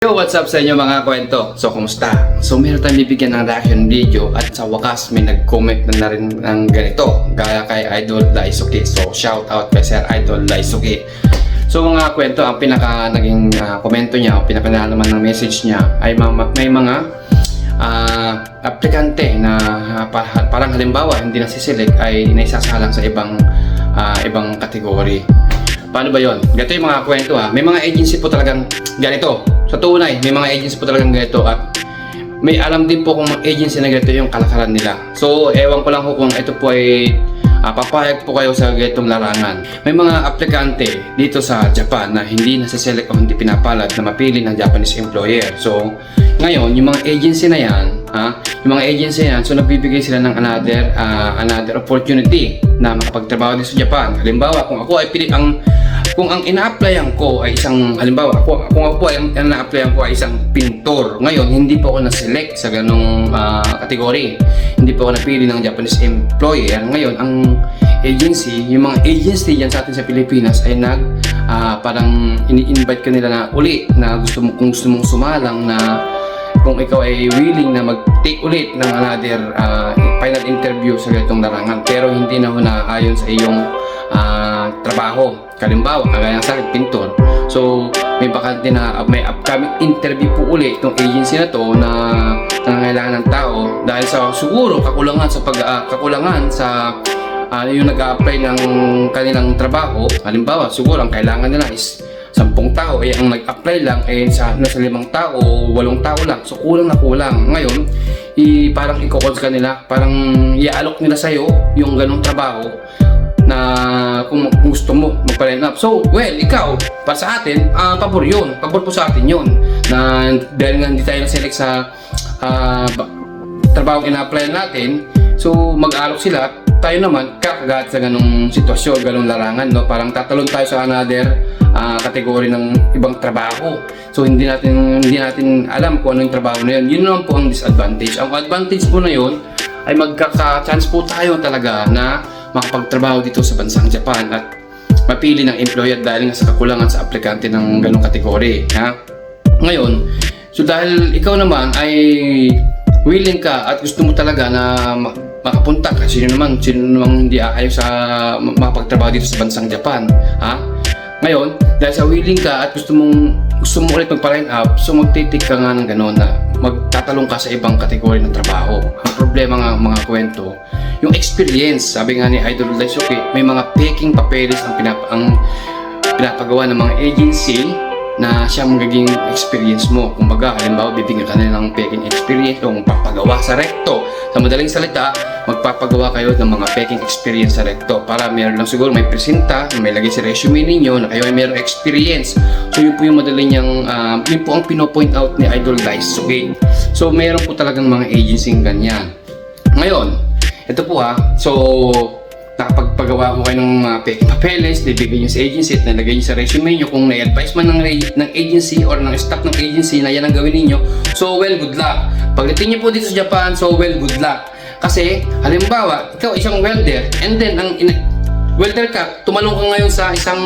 Yo, what's up sa inyo mga kwento? So, kumusta? So, meron tayong bibigyan ng reaction video at sa wakas may nag-comment na rin ng ganito gaya kay Idol Daisuke. So, shout out kay Sir Idol Daisuke. So, mga kwento, ang pinaka naging komento niya o pinaka naman ng message niya ay may mga aplikante na parang halimbawa hindi nasiselect ay naisasalang sa ibang kategory. Paano ba yon? Ganito yung mga kwento ha. May mga agency po talagang ganito. Sa tunay, may mga agency po talagang ganito at may alam din po kung mga agency na ganito yung kalakaran nila. So, ewan ko lang po kung ito po ay papayag po kayo sa ganitong larangan. May mga aplikante dito sa Japan na hindi nasiselect o hindi pinapalad na mapili ng Japanese employer. So, ngayon, yung mga agency na yan, yung mga agency na yan, so nagbibigay sila ng another opportunity na makapagtrabaho dito sa Japan. Halimbawa, kung ako ay kung ang ina-applyan ko ay isang, halimbawa, kung ako ay ang ina-applyan ko ay isang pintor. Ngayon, hindi po ako na-select sa ganong kategory. Hindi po ako napili ng Japanese employer. Ngayon, ang agency, yung mga agency dyan sa atin sa Pilipinas ay parang ini-invite ka nila na uli na kung gusto mong sumalang na kung ikaw ay willing na mag-take ulit ng another final interview sa ganitong larangan pero hindi na naayon sa iyong trabaho. Kalimbawa, kagaya sa akin, pintor. So, may bakante na may upcoming interview po ulit itong agency na to na nangangailangan ng tao dahil sa siguro kakulangan sa yung nag-a-apply ng kanilang trabaho. Halimbawa, siguro ang kailangan nila is 10 tao, ang nag-apply lang ay nasa 5 tao, 8 tao lang. So, kulang na kulang. Ngayon, parang i-calls ka nila, parang i-alok nila sa'yo yung ganong trabaho na kung gusto mo magpa-line up. So, well, ikaw, para sa atin, pabor yun. Pabor po sa atin yun. Na dahil nga hindi tayo na-select sa trabaho ina-apply natin, so mag-alok sila, tayo naman kakagat sa ganong sitwasyon, ganong larangan, no? Parang tatalon tayo sa another kategory ng ibang trabaho. So, hindi natin alam kung ano yung trabaho na yun. Yun naman po ang disadvantage. Ang advantage po na yun ay magkaka-chance po tayo talaga na makapagtrabaho dito sa bansang Japan at mapili ng employer dahil nga sa kakulangan sa aplikante ng ganong kategory. Ngayon, so dahil ikaw naman ay willing ka at gusto mo talaga na makapunta ka, sino naman hindi aayaw sa makapagtrabaho dito sa bansang Japan, Ngayon, dahil sa willing ka at gusto mo ulit magpa-line up, so magtitik ka nga ng gano'n na magtatalong ka sa ibang kategory ng trabaho. Ang problema nga mga kwento, yung experience, sabi nga ni Idol Daisuke, may mga peking papeles ang pinapagawa ng mga agency na siyang magiging experience mo. Kumbaga, halimbawa, bibigyan ka na ng peking experience o magpapagawa sa recto. Sa madaling salita, magpapagawa kayo ng mga peking experience sa recto para meron lang siguro may presenta, may lagay sa resume ninyo na kayo ay mayroong experience. So, yun po yung madaling yun po ang pino-point out ni Idol Daisuke. So, meron po talagang mga agency ganyan. Ngayon, ito po so nakapagpagawa ko kayo ng peking papeles, ibigay nyo sa agency at nalagay nyo sa resume nyo kung na-advise man ng agency or ng staff ng agency na yan ang gawin ninyo. So, well, good luck. Pagdating nyo po dito sa Japan, so, well, good luck. Kasi, halimbawa, ikaw isang welder and then, welder ka, tumalong ka ngayon sa isang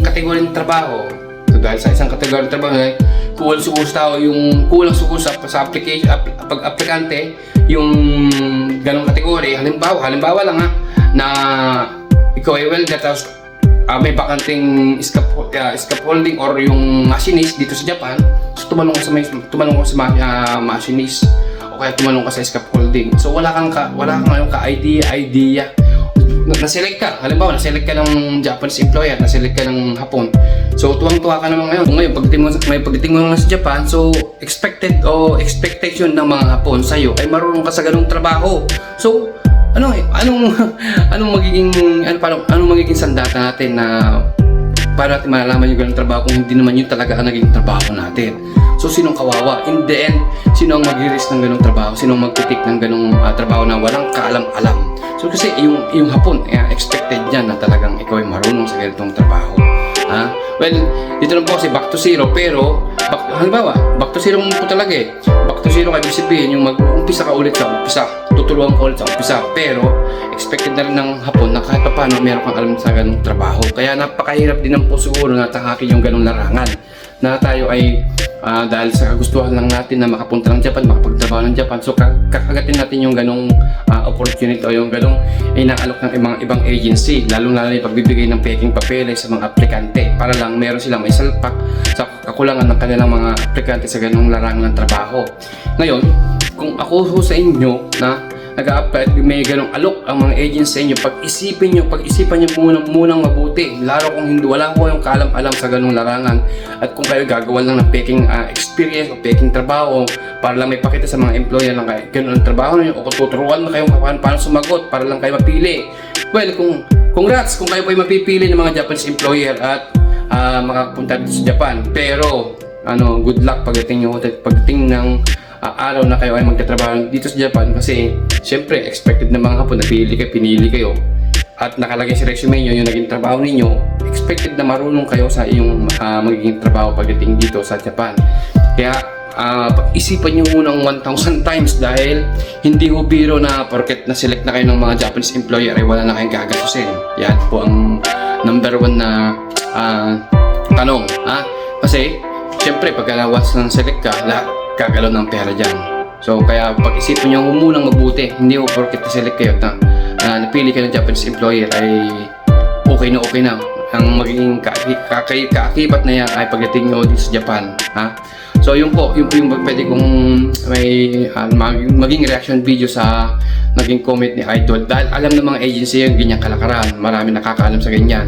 kategoryang trabaho. So, dahil sa isang kategoryang trabaho, kulang siguro sa application, pag-aplikante, yung ganong kategory. Halimbawa lang na ikaw ay welder tapos may bakanting scaffolding or yung machinist dito sa Japan, so tumalong ka sa machinist o kaya tumalong ka sa scaffolding. So wala kang ngayon idea. Na-select ka, halimbawa na-select ka ng Japanese employer, na-select ka ng Hapon. So tuwang-tuwa ka naman ngayon. Pagdating mo sa Japan, so expectation ng mga Hapon sa'yo ay marunong ka sa ganung trabaho. So anong magiging sandata natin na para natin malalaman yung ganung trabaho kung hindi naman yun talaga ang naging trabaho natin? So sinong kawawa? In the end, sino ang mag-risk ng ganung trabaho? Sino ang magtitik ng ganung trabaho na walang kaalam-alam? So kasi yung Hapon, expected yan na talagang ikaw ay marunong sa ganitong trabaho. Well, dito lang po kasi back to zero, pero halimbawa, back to zero mo po talaga Back to zero ibig sabihin yung mag-umpisa ka ulit sa umpisa, tutulungan ka ulit sa umpisa, pero expected na rin ng Hapon na kahit paano meron kang alam sa ganung trabaho. Kaya napakahirap din po siguro na tahakin yung ganung larangan na tayo ay dahil sa kagustuhan lang natin na makapunta ng Japan, makapagtrabaho ng Japan. So kakagatin natin yung ganong opportunity o yung ganong inaalok ng ibang agency, lalo yung pagbibigay ng peking papeles sa mga aplikante para lang meron silang may salpak sa kakulangan ng kanilang mga aplikante sa ganong larangan ng trabaho. Ngayon, kung ako sa inyo na nag-a-apply at may ganong alok ang mga agency sa inyo, pag-isipan nyo munang mabuti, lalo kung hindi wala ko yung kaalam-alam sa ganong larangan, at kung kayo gagawa lang ng peking experience o peking trabaho para lang may pakita sa mga employer lang kayo ganun ang trabaho nyo, o kung tuturuan na kayo paano sumagot para lang kayo mapili, well, congrats kung kayo po ay mapipili ng mga Japanese employer at makapunta dito sa Japan. Pero good luck pagdating ng araw na kayo ay magtatrabaho dito sa Japan, kasi syempre expected na mga hapon pinili kayo at nakalagay sa resume nyo yung naging trabaho ninyo, expected na marunong kayo sa iyong magiging trabaho pagdating dito sa Japan. Kaya pag-isipan nyo munang 1,000 times, dahil hindi ho biro na porket na select na kayo ng mga Japanese employer ay wala na kayong gagastusin. Yan po ang number 1 na tanong. Kasi syempre pagka once nang select ka, lahat kagalaw ng pera dyan. So kaya pag-isipan nyo munang mabuti, hindi ho porket na-select kayo na napili kayo ng Japanese employer ay okay na. Ang magiging kaakibat na yan ay pagdating nyo dito sa Japan. So yun po yung pwede kong may maging reaction video sa naging comment ni Idol, dahil alam ng mga agency yung ganyang kalakaran. Marami nakakaalam sa ganyan.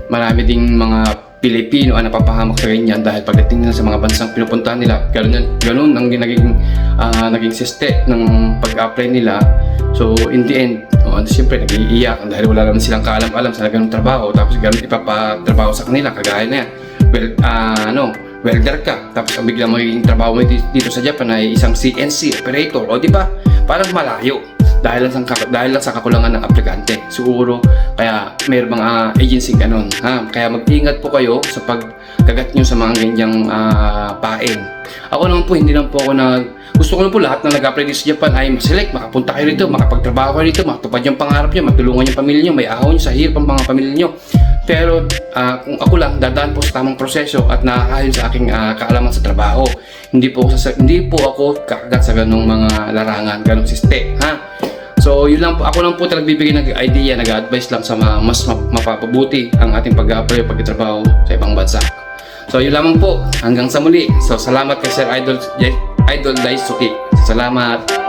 Marami ding mga Pilipino ang napapahamak sa ganyan, dahil pagdating nila sa mga bansang pinupuntahan nila, ganun ang naging siste ng pag-apply nila. So in the end, siyempre nag-iiyak dahil wala naman silang kaalam-alam sa ganung trabaho, tapos ganun ipapatrabaho sa kanila, kagaya na yan. Welder ka, tapos ang biglang magiging trabaho mo dito sa Japan ay isang CNC operator, o di ba? Parang malayo dahil lang sa kakulangan ng aplikante. Siguro kaya may mga agency ganun. Kaya mag-ingat po kayo sa pagkagat nyo sa mga ganyang pain. Ako naman po, hindi lang po ako gusto ko na po lahat na nag-apply dito sa Japan ay ma-select, makapunta kayo dito, makapagtrabaho kayo dito, matupad yung pangarap nyo, matulungan yung pamilya nyo, may ahaw nyo sa hirap ang mga pamilya nyo. Pero kung ako lang, dadaan po sa tamang proseso at naaayon sa aking kaalaman sa trabaho. Hindi po ako kakagat sa ganong mga larangan, ganong siste. So yun lang po, ako lang po talagang bibigyan ng idea, nag-advise lang sa mas mapapabuti ang ating pag-apply o pagtrabaho sa ibang bansa. So yun lamang po, hanggang sa muli. So salamat kay Sir Idol Daisuke. Salamat.